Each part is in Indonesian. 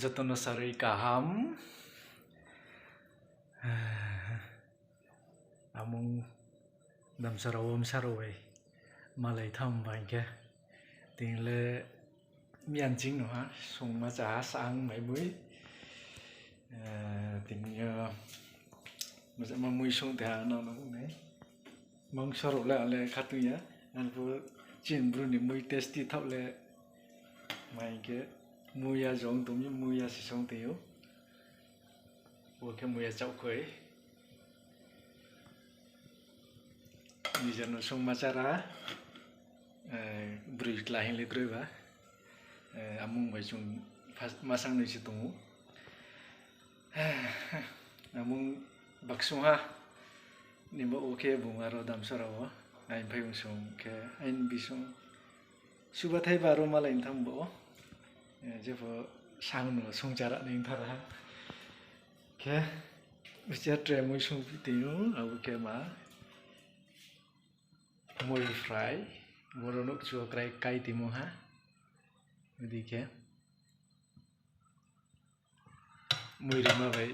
Jotono sarai kaham amung dam sarawam sarawai malai tham bangke tingle mian jing no ha sung ma cha sang mai mui ting ma mui sung ta no no ne mong saro le khatu ya an pu chin bru ni mui tasty thap le mai ke mui ya jong tum ni mui ya si song te yo wo ke mui ya chau khoi ni jan sung ma chara bru la hin le kroi ba amung bai chung masang ni si tungu amung baksung ha ni bo oke bung aro dam sarawa ain phai sung ke ain bisung suba thai baro malai tham bo je bo sang no sung chara ning thar ha ke usia tre mui sung pitiu au ke ma mui fry moronok chu krai kai timo ha di ke mui rima bai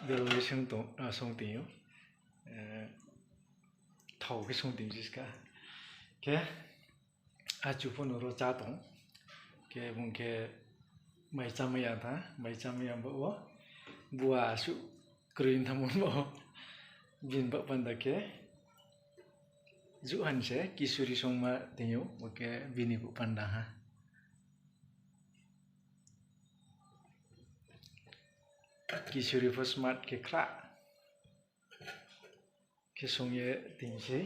dero sung to sung tiu thau cái sung tiu jiska ke a chu pon ro cha tong ke bung ke mai chamaya tha mai chamaya bo bua su green thamon bo bin ba panda ke zu han se kisuri song ma tiu ke bini bu panda ha kisuri for smart ke kra ke song ye ting se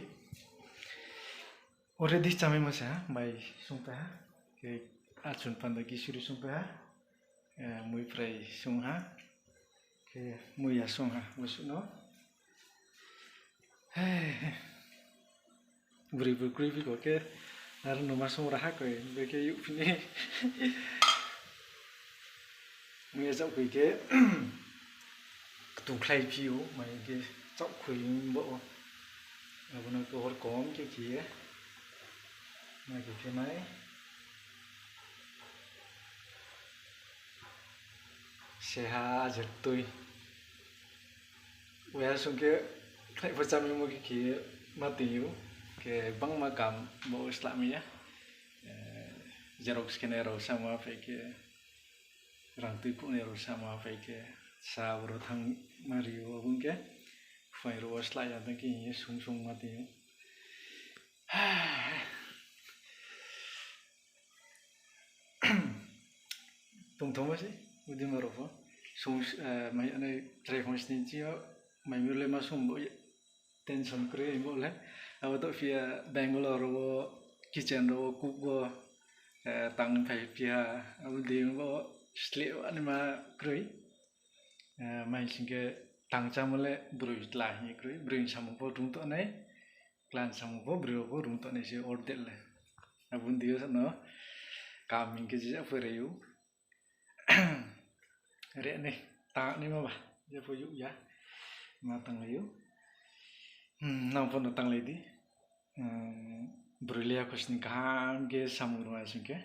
already chame ma sa mai sung pa ke achun panda kisuri sung pa mui fry sung ha ke mui ya sung ha musu no buri buri ko ke ar no ma sung ra ha ko be ke yu pini mui ya chau ke tu klai piu mai ke chau khui bo abuna ko hor kom ke ki mai ke ke mai seha jetui wea sung ke khai phacham mo ke ki ma tiu ke bang ma kam bo islamia xerox scanner sama fai ke rang tui pu ne ro sama fai ke sa bro thang mario bung ke fai ro sla ya ta ki sung sung ma tiu tung thong ma si udi ma ro fo sung mai ane trai phong stin chi mai mi le ma sung bo tension kre bo le aw to fia bangalore ro kitchen ro cook bo tang phai pia aw di bo sleep ani ma kroi mai sing ke tang cha mole brui tla ni kroi brui sam bo tung to nai klan sam bo brui bo tung to ne se ordel le abun dio no kaming ke ja fere yu re ne ta ni ma ba je fo yu ya ma tang yu nang pon tang le di brui ko sing kan ge samuru asing ke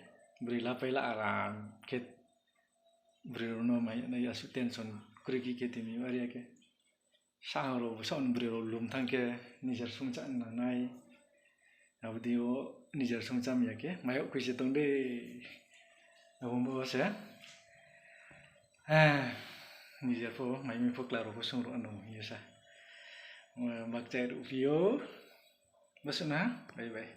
brui la pela aram ke brui no mai na ya su tension kuri ki ke timi waria ke sang ro son brui ro lum thang ke nijar sung cha na nai audio nijar sung cham ya ke mai ku se tong de abum bo se nijar fo mai mi fo claro ko sung ro no yesa mak chai ru view masuna bye bye